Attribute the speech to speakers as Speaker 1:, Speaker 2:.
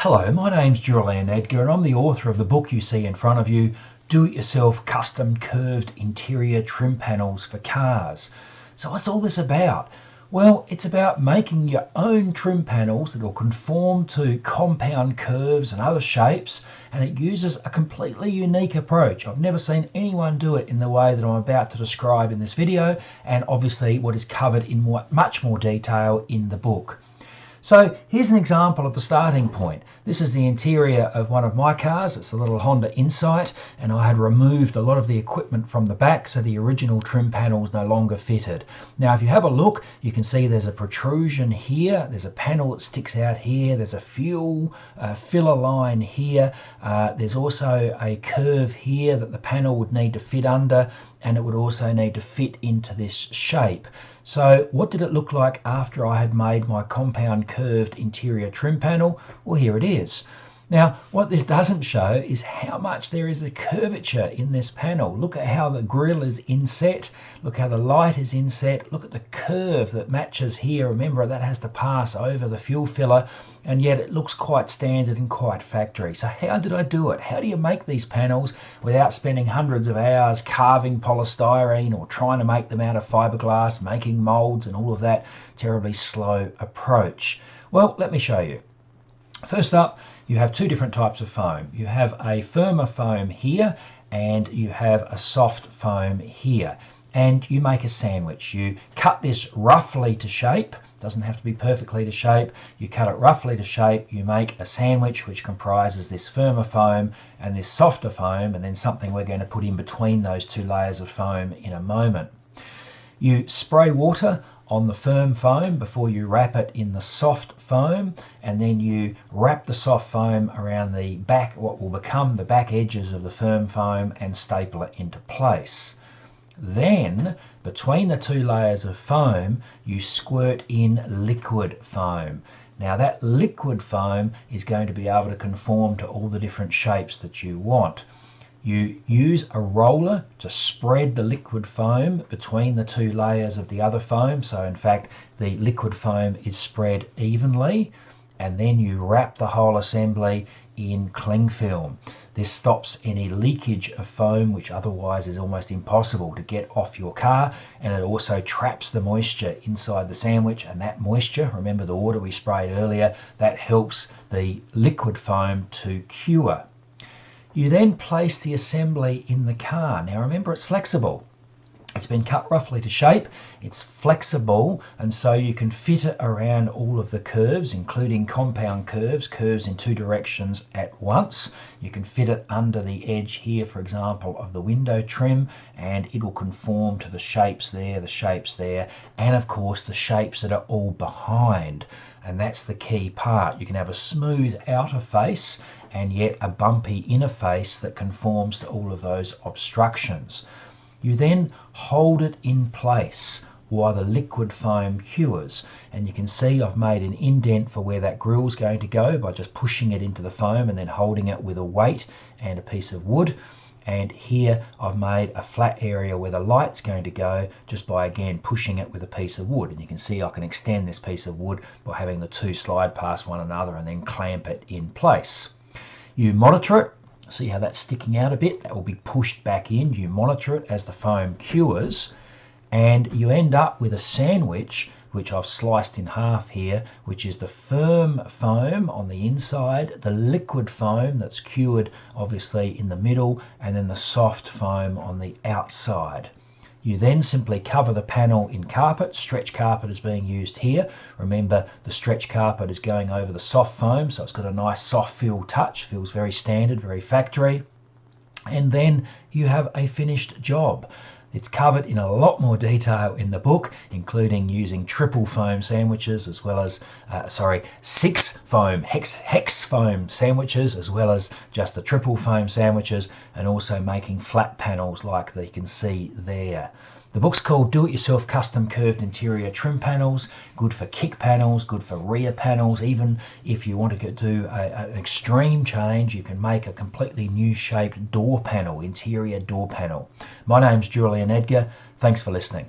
Speaker 1: Hello, my name's Julian Edgar and I'm the author of the book you see in front of you, Do-It-Yourself Custom Curved Interior Trim Panels for Cars. So what's all this about? Well, it's about making your own trim panels that will conform to compound curves and other shapes, and it uses a completely unique approach. I've never seen anyone do it in the way that I'm about to describe in this video, and obviously what is covered in much more detail in the book. So here's an example of the starting point. This is the interior of one of my cars. It's a little Honda Insight, and I had removed a lot of the equipment from the back, so the original trim panels no longer fitted. Now if you have a look, you can see there's a protrusion here, there's a panel that sticks out here, there's a fuel filler line here, there's also a curve here that the panel would need to fit under, and it would also need to fit into this shape. So what did it look like after I had made my compound curved interior trim panel? Well, here it is. Now, what this doesn't show is how much there is a curvature in this panel. Look at how the grille is inset. Look how the light is inset. Look at the curve that matches here. Remember, that has to pass over the fuel filler, and yet it looks quite standard and quite factory. So how did I do it? How do you make these panels without spending hundreds of hours carving polystyrene or trying to make them out of fiberglass, making molds and all of that terribly slow approach? Well, let me show you. First up, you have two different types of foam. You have a firmer foam here, and you have a soft foam here. And you make a sandwich. You cut this roughly to shape. Doesn't have to be perfectly to shape. You cut it roughly to shape. You make a sandwich which comprises this firmer foam and this softer foam, and then something we're going to put in between those two layers of foam in a moment. You spray water on the firm foam before you wrap it in the soft foam, and then you wrap the soft foam around the back, what will become the back edges of the firm foam, and staple it into place. Then between the two layers of foam you squirt in liquid foam. Now that liquid foam is going to be able to conform to all the different shapes that you want. You use a roller to spread the liquid foam between the two layers of the other foam. So in fact, the liquid foam is spread evenly, and then you wrap the whole assembly in cling film. This stops any leakage of foam, which otherwise is almost impossible to get off your car, and it also traps the moisture inside the sandwich, and that moisture, remember the water we sprayed earlier, that helps the liquid foam to cure. You then place the assembly in the car. Now remember, it's flexible. It's been cut roughly to shape, it's flexible, and so you can fit it around all of the curves, including compound curves, curves in two directions at once. You can fit it under the edge here, for example, of the window trim, and it will conform to the shapes there, and of course the shapes that are all behind. And that's the key part. You can have a smooth outer face and yet a bumpy inner face that conforms to all of those obstructions. You then hold it in place while the liquid foam cures, and you can see I've made an indent for where that grille is going to go by just pushing it into the foam and then holding it with a weight and a piece of wood. And here I've made a flat area where the light's going to go just by again pushing it with a piece of wood, and you can see I can extend this piece of wood by having the two slide past one another and then clamp it in place. You monitor it. See how that's sticking out a bit? That will be pushed back in. You monitor it as the foam cures, and you end up with a sandwich which I've sliced in half here, which is the firm foam on the inside, the liquid foam that's cured obviously in the middle, and then the soft foam on the outside. You then simply cover the panel in carpet. Stretch carpet is being used here. Remember, the stretch carpet is going over the soft foam, so it's got a nice soft feel touch, feels very standard, very factory. And then you have a finished job. It's covered in a lot more detail in the book, including using triple foam sandwiches as well as, hex foam sandwiches, as well as just the triple foam sandwiches, and also making flat panels like you can see there. The book's called Do-It-Yourself Custom Curved Interior Trim Panels. Good for kick panels, good for rear panels. Even if you want to do an extreme change, you can make a completely new shaped door panel, interior door panel. My name's Julian Edgar. Thanks for listening.